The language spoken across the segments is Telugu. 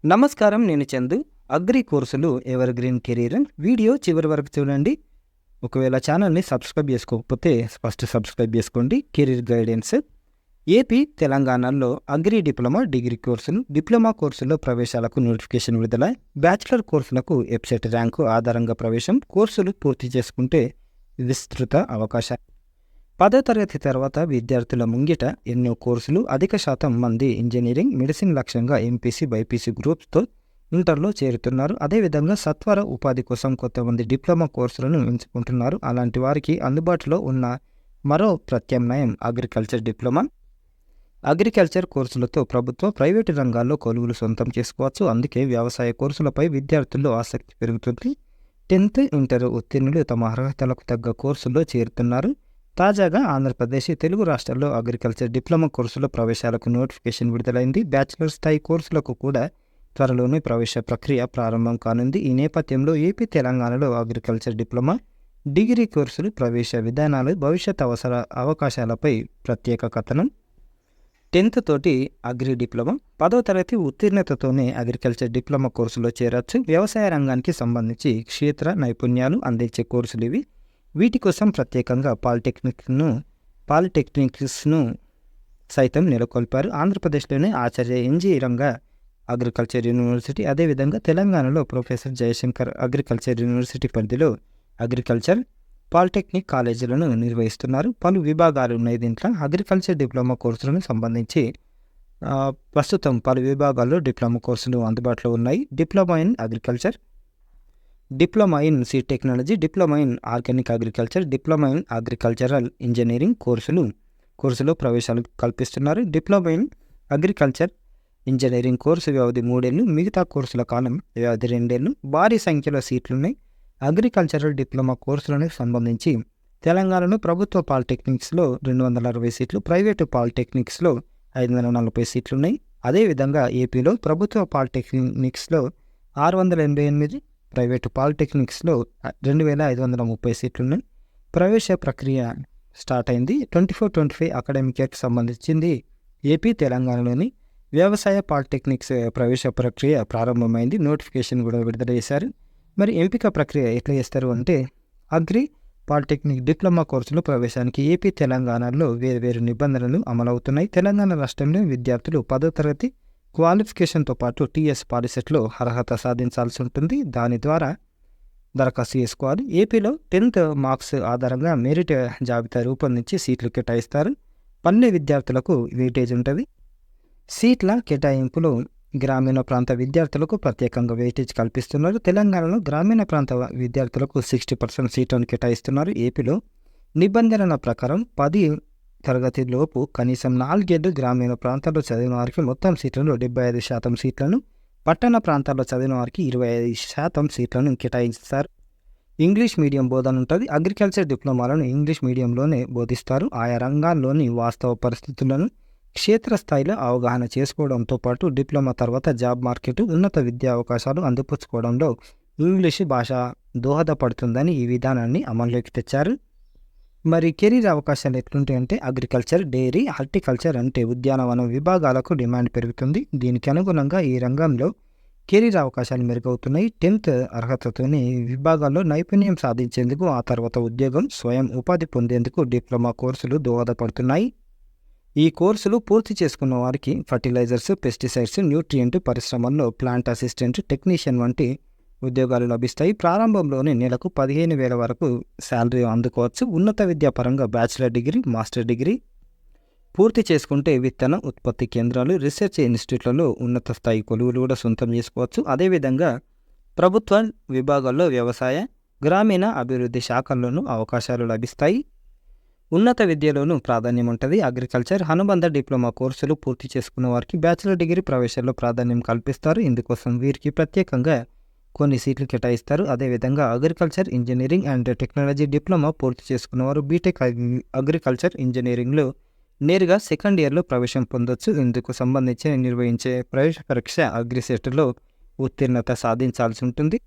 నమస్కారం. నేను చందు. అగ్రి కోర్సులు ఎవర్ గ్రీన్ కెరీర్ వీడియో చివరి వరకు చూడండి. ఒకవేళ ఛానల్ని సబ్స్క్రైబ్ చేసుకోకపోతే ఫస్ట్ సబ్స్క్రైబ్ చేసుకోండి. కెరీర్ గైడెన్స్ ఏపీ తెలంగాణలో అగ్రి డిగ్రీ కోర్సులు డిప్లొమా కోర్సుల్లో ప్రవేశాలకు నోటిఫికేషన్ విడుదల. బ్యాచిలర్ కోర్సులకు వెబ్సైట్ ర్యాంకు ఆధారంగా ప్రవేశం. కోర్సులు పూర్తి చేసుకుంటే విస్తృత అవకాశాలు. 10వ తరగతి తర్వాత విద్యార్థుల ముంగిట ఎన్నో కోర్సులు. అధిక శాతం మంది ఇంజనీరింగ్, మెడిసిన్ లక్ష్యంగా ఎంపీసీ, బైపీసీ గ్రూప్స్తో ఇంటర్లో చేరుతున్నారు. అదేవిధంగా సత్వర ఉపాధి కోసం కొంతమంది డిప్లొమా కోర్సులను ఎంచుకుంటున్నారు. అలాంటి వారికి అందుబాటులో ఉన్న మరో ప్రత్యామ్నాయం అగ్రికల్చర్ డిప్లొమా. అగ్రికల్చర్ కోర్సులతో ప్రభుత్వ, ప్రైవేటు రంగాల్లో కొలువులు సొంతం చేసుకోవచ్చు. అందుకే వ్యవసాయ కోర్సులపై విద్యార్థుల్లో ఆసక్తి పెరుగుతుంది. 10th, ఇంటర్ ఉత్తీర్ణులు తమ అర్హతలకు తగ్గ కోర్సుల్లో చేరుతున్నారు. తాజాగా ఆంధ్రప్రదేశ్, తెలుగు రాష్ట్రాల్లో అగ్రికల్చర్ డిప్లొమా కోర్సుల ప్రవేశాలకు నోటిఫికేషన్ విడుదలైంది. బ్యాచిలర్ స్థాయి కోర్సులకు కూడా త్వరలోనే ప్రవేశ ప్రక్రియ ప్రారంభం కానుంది. ఈ నేపథ్యంలో ఏపీ, తెలంగాణలో అగ్రికల్చర్ డిప్లొమా, డిగ్రీ కోర్సులు ప్రవేశ విధానాలు, భవిష్యత్ అవకాశాలపై ప్రత్యేక కథనం. 10th తోటి అగ్రి డిప్లొమా, 10వ తరగతి ఉత్తీర్ణతతోనే అగ్రికల్చర్ డిప్లొమా కోర్సులో చేరొచ్చు. వ్యవసాయ రంగానికి సంబంధించి క్షేత్ర నైపుణ్యాలు అందించే కోర్సులు ఇవి. వీటి కోసం ప్రత్యేకంగా పాలిటెక్నిక్స్ను సైతం నెలకొల్పారు. ఆంధ్రప్రదేశ్లోని ఆచార్య ఎన్జీ రంగా అగ్రికల్చర్ యూనివర్సిటీ, అదేవిధంగా తెలంగాణలో ప్రొఫెసర్ జయశంకర్ అగ్రికల్చర్ యూనివర్సిటీ పరిధిలో అగ్రికల్చర్ పాలిటెక్నిక్ కాలేజీలను నిర్వహిస్తున్నారు. పలు విభాగాలు ఉన్నాయి దీంట్లో. అగ్రికల్చర్ డిప్లొమా కోర్సులను సంబంధించి ప్రస్తుతం పలు విభాగాల్లో డిప్లొమా కోర్సులు అందుబాటులో ఉన్నాయి. Diploma in agriculture, diploma in seed technology, diploma in organic agriculture, diploma in agricultural engineering కోర్సులో ప్రవేశాలు కల్పిస్తున్నారు. Diploma in agriculture engineering course వ్యవధి 3 ఏళ్ళు, మిగతా కోర్సుల కాలం వ్యవధి 2 ఏళ్ళు. భారీ సంఖ్యలో సీట్లున్నాయి. అగ్రికల్చరల్ డిప్లొమా కోర్సులకు సంబంధించి తెలంగాణలో ప్రభుత్వ పాలిటెక్నిక్స్లో 260 సీట్లు, ప్రైవేటు పాలిటెక్నిక్స్లో 540 సీట్లున్నాయి. అదేవిధంగా ఏపీలో ప్రభుత్వ పాలిటెక్నిక్స్లో 688, ప్రైవేటు పాలిటెక్నిక్స్లో 2530 సీట్లున్నాయి. ప్రవేశ ప్రక్రియ స్టార్ట్ అయింది. 24-25 అకాడమిక్ ఇయర్కి సంబంధించింది. ఏపీ, తెలంగాణలోని వ్యవసాయ పాలిటెక్నిక్స్ ప్రవేశ ప్రక్రియ ప్రారంభమైంది. నోటిఫికేషన్ కూడా విడుదల చేశారు. మరి ఎంపిక ప్రక్రియ ఎట్లా చేస్తారు అంటే, అగ్రి పాలిటెక్నిక్ డిప్లొమా కోర్సులో ప్రవేశానికి ఏపీ, తెలంగాణలో వేర్వేరు నిబంధనలు అమలవుతున్నాయి. తెలంగాణ రాష్ట్రంలో విద్యార్థులు 10వ తరగతి క్వాలిఫికేషన్తో పాటు టీఎస్ పాలిసెట్లో అర్హత సాధించాల్సి ఉంటుంది. దాని ద్వారా దరఖాస్తు చేసుకోవాలి. ఏపీలో 10th మార్క్స్ ఆధారంగా మెరిట్ జాబితా రూపొందించి సీట్లు కేటాయిస్తారు. పల్లె విద్యార్థులకు వెయిటేజ్ ఉంటుంది. సీట్ల కేటాయింపులో గ్రామీణ ప్రాంత విద్యార్థులకు ప్రత్యేకంగా వెయిటేజ్ కల్పిస్తున్నారు. తెలంగాణలో గ్రామీణ ప్రాంత విద్యార్థులకు 60% సీట్లను కేటాయిస్తున్నారు. ఏపీలో నిబంధనల ప్రకారం 10 తరగతి లోపు కనీసం 4 ఏళ్లు గ్రామీణ ప్రాంతాల్లో చదివిన వారికి మొత్తం సీట్లలో 75% సీట్లను, పట్టణ ప్రాంతాల్లో చదివిన వారికి 25% సీట్లను కేటాయిస్తారు. ఇంగ్లీష్ మీడియం బోధన ఉంటుంది. అగ్రికల్చర్ డిప్లొమాలను ఇంగ్లీష్ మీడియంలోనే బోధిస్తారు. ఆయా రంగాల్లోని వాస్తవ పరిస్థితులను క్షేత్రస్థాయిలో అవగాహన చేసుకోవడంతో పాటు డిప్లొమా తర్వాత జాబ్ మార్కెట్, ఉన్నత విద్యా అవకాశాలు అందిపుచ్చుకోవడంలో ఇంగ్లీష్ భాష దోహదపడుతుందని ఈ విధానాన్ని అమల్లోకి తెచ్చారు. మరి కెరీర్ అవకాశాలు ఎట్లుంటాయంటే, అగ్రికల్చర్, డైరీ, హార్టికల్చర్ అంటే ఉద్యానవనం విభాగాలకు డిమాండ్ పెరుగుతుంది. దీనికి అనుగుణంగా ఈ రంగంలో కెరీర్ అవకాశాలు మెరుగవుతున్నాయి. 10th అర్హతతోనే ఈ విభాగాల్లో నైపుణ్యం సాధించేందుకు, ఆ తర్వాత ఉద్యోగం, స్వయం ఉపాధి పొందేందుకు డిప్లొమా కోర్సులు దోహదపడుతున్నాయి. ఈ కోర్సులు పూర్తి చేసుకున్న వారికి ఫర్టిలైజర్స్, పెస్టిసైడ్స్, న్యూట్రియంట్ పరిశ్రమల్లో ప్లాంట్ అసిస్టెంట్, టెక్నీషియన్ వంటి ఉద్యోగాలు లభిస్తాయి. ప్రారంభంలోనే నెలకు 15,000 వరకు శాలరీ అందుకోవచ్చు. ఉన్నత విద్యా పరంగా బ్యాచిలర్ డిగ్రీ, మాస్టర్ డిగ్రీ పూర్తి చేసుకుంటే విత్తన ఉత్పత్తి కేంద్రాలు, రీసెర్చ్ ఇన్స్టిట్యూట్లలో ఉన్నత స్థాయి కొలువులు కూడా సొంతం చేసుకోవచ్చు. అదేవిధంగా ప్రభుత్వ విభాగాల్లో వ్యవసాయ, గ్రామీణ అభివృద్ధి శాఖల్లోనూ అవకాశాలు లభిస్తాయి. ఉన్నత విద్యలోనూ ప్రాధాన్యం ఉంటుంది. అగ్రికల్చర్ అనుబంధ డిప్లొమా కోర్సులు పూర్తి చేసుకున్న వారికి బ్యాచిలర్ డిగ్రీ ప్రవేశాల్లో ప్రాధాన్యం కల్పిస్తారు. ఇందుకోసం వీరికి ప్రత్యేకంగా కొన్ని సీట్లు కేటాయిస్తారు. అదేవిధంగా agriculture engineering and technology diploma పూర్తి చేసుకున్నవారు బీటెక్ అగ్రికల్చర్ ఇంజనీరింగ్లో నేరుగా సెకండ్ ఇయర్లో ప్రవేశం పొందొచ్చు. ఇందుకు సంబంధించి నిర్వహించే ప్రవేశ పరీక్ష అగ్రిసెట్లో ఉత్తీర్ణత సాధించాల్సి ఉంటుంది.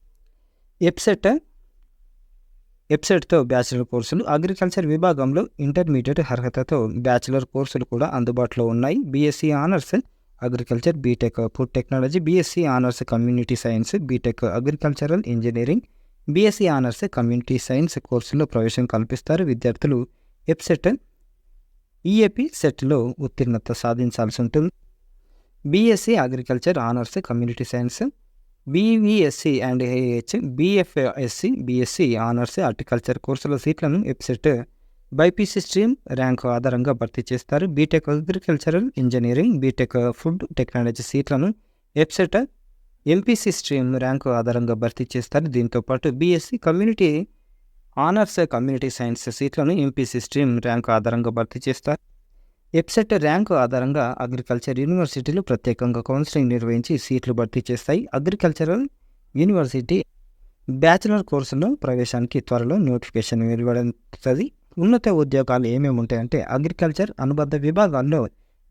వెబ్సైట్తో బ్యాచిలర్ కోర్సులు. అగ్రికల్చర్ విభాగంలో ఇంటర్మీడియట్ అర్హతతో బ్యాచిలర్ కోర్సులు కూడా అందుబాటులో ఉన్నాయి. BSc honours agriculture, BTech food technology, BSc honours community science, BTech agricultural engineering, BSc honours community science కోర్సుల్లో ప్రవేశం కల్పిస్తారు. విద్యార్థులు ఎప్సెట్, ఈఏపీ సెట్లో ఉత్తీర్ణత సాధించాల్సి ఉంటుంది. BSc agriculture honours community science, BVSc and AH, BFSc, BSc honours horticulture కోర్సుల సీట్లను ఎప్సెట్ బైపీసీ స్ట్రీమ్ ర్యాంకు ఆధారంగా భర్తీ చేస్తారు. BTech agricultural engineering, BTech food technology సీట్లను ఎప్సెట్ ఎంపీసీ స్ట్రీమ్ ర్యాంకు ఆధారంగా భర్తీ చేస్తారు. దీంతోపాటు BSc community honours community science సీట్లను ఎంపీసీ స్ట్రీమ్ ర్యాంకు ఆధారంగా భర్తీ చేస్తారు. ఎప్సెట్ ర్యాంకు ఆధారంగా అగ్రికల్చర్ యూనివర్సిటీలు ప్రత్యేకంగా కౌన్సిలింగ్ నిర్వహించి సీట్లు భర్తీ చేస్తాయి. అగ్రికల్చరల్ యూనివర్సిటీ బ్యాచిలర్ కోర్సులో ప్రవేశానికి త్వరలో నోటిఫికేషన్ వెలువడుతుంది. ఉన్నత ఉద్యోగాలు ఏమేమి ఉంటాయంటే అగ్రికల్చర్ అనుబంధ విభాగాల్లో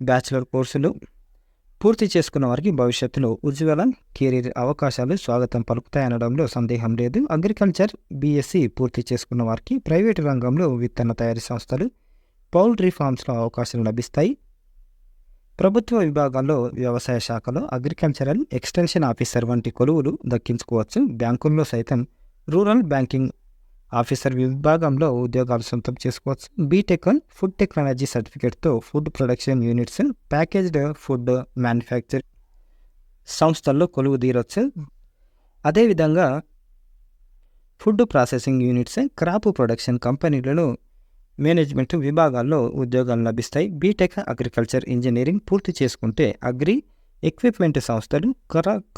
బ్యాచిలర్ కోర్సులు పూర్తి చేసుకున్న వారికి భవిష్యత్తులో ఉజ్వల కెరీర్ అవకాశాలు స్వాగతం పలుకుతాయనడంలో సందేహం లేదు. అగ్రికల్చర్ బీఎస్సీ పూర్తి చేసుకున్న వారికి ప్రైవేటు రంగంలో విత్తన తయారీ సంస్థలు, పౌల్ట్రీ ఫార్మ్స్లో అవకాశాలు లభిస్తాయి. ప్రభుత్వ విభాగాల్లో వ్యవసాయ శాఖలో అగ్రికల్చరల్ ఎక్స్టెన్షన్ ఆఫీసర్ వంటి కొలువులు దక్కించుకోవచ్చు. బ్యాంకుల్లో సైతం రూరల్ బ్యాంకింగ్ ఆఫీసర్ విభాగంలో ఉద్యోగాలు సొంతం చేసుకోవచ్చు. బీటెక్ ఫుడ్ టెక్నాలజీ సర్టిఫికేట్తో food production units, packaged food manufacture సంస్థల్లో కొలువు తీరవచ్చు. అదేవిధంగా food processing units, crop production కంపెనీలలో మేనేజ్మెంట్ విభాగాల్లో ఉద్యోగాలు లభిస్తాయి. బీటెక్ అగ్రికల్చర్ ఇంజనీరింగ్ పూర్తి చేసుకుంటే అగ్రి ఎక్విప్మెంట్ సంస్థలు,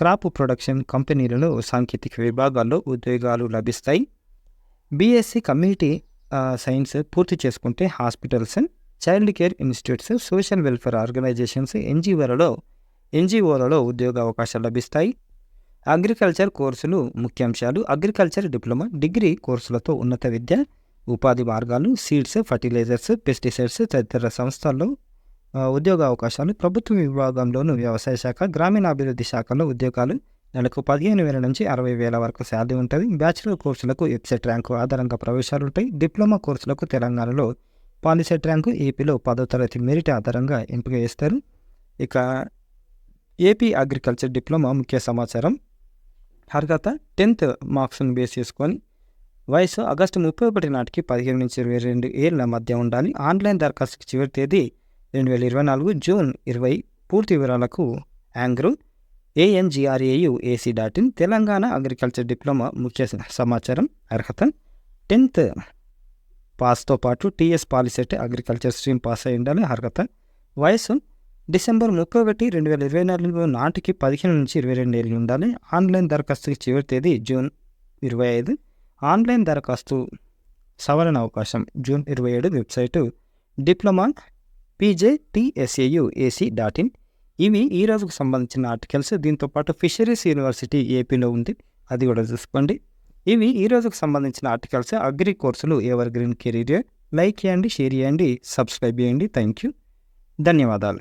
క్రాప్ ప్రొడక్షన్ కంపెనీలలో సాంకేతిక విభాగాల్లో ఉద్యోగాలు లభిస్తాయి. బీఎస్సీ కమ్యూనిటీ సైన్స్ పూర్తి చేసుకుంటే hospitals, child care institutes, social welfare organisations, ఎన్జిఓలలో ఉద్యోగ అవకాశాలు లభిస్తాయి. అగ్రికల్చర్ కోర్సులు ముఖ్యాంశాలు: అగ్రికల్చర్ డిప్లొమా, డిగ్రీ కోర్సులతో ఉన్నత విద్య, ఉపాధి మార్గాలు, సీడ్స్, ఫర్టిలైజర్స్, పెస్టిసైడ్స్ తదితర సంస్థల్లో ఉద్యోగ అవకాశాలు. ప్రభుత్వ విభాగంలోనూ వ్యవసాయ శాఖ, గ్రామీణాభివృద్ధి శాఖలో ఉద్యోగాలు. నెలకు 15,000 నుంచి 60,000 వరకు శాలరీ ఉంటుంది. బ్యాచిలర్ కోర్సులకు ఎప్సెట్ ర్యాంకు ఆధారంగా ప్రవేశాలు ఉంటాయి. డిప్లొమా కోర్సులకు తెలంగాణలో పాలిసెట్ ర్యాంకు, ఏపీలో 10వ తరగతి మెరిట్ ఆధారంగా ఎంపిక చేస్తారు. ఇక ఏపీ అగ్రికల్చర్ డిప్లొమా ముఖ్య సమాచారం: అర్హత 10th మార్క్స్ను బేస్ చేసుకొని వయసు ఆగస్టు 31 నాటికి 15 నుంచి 22 ఏళ్ల మధ్య ఉండాలి. ఆన్లైన్ దరఖాస్తుకి చివరి తేదీ 2024 జూన్ 20. పూర్తి వివరాలకు angrouac.in. తెలంగాణ అగ్రికల్చర్ డిప్లొమా ముఖ్య సమాచారం: అర్హత 10th పాస్తో పాటు TS POLYCET agriculture stream pass అయి ఉండాలి. అర్హత వయసు డిసెంబర్ 31, 2024 నాటికి 15 నుంచి 22 ఏళ్ళు ఉండాలి. ఆన్లైన్ దరఖాస్తుకి చివరి తేదీ జూన్ 25. ఆన్లైన్ దరఖాస్తు సవరణ అవకాశం జూన్ 27. Website diploma pjtsauac.in. ఇవి ఈ రోజుకు సంబంధించిన ఆర్టికల్స్. దీంతోపాటు ఫిషరీస్ యూనివర్సిటీ ఏపీలో ఉంది, అది కూడా చూసుకోండి. ఇవి ఈ రోజుకు సంబంధించిన ఆర్టికల్స్. అగ్రి కోర్సులు ఎవర్ గ్రీన్ కెరీర్. లైక్ చేయండి, షేర్ చేయండి, సబ్స్క్రైబ్ చేయండి. థ్యాంక్ యూ, ధన్యవాదాలు.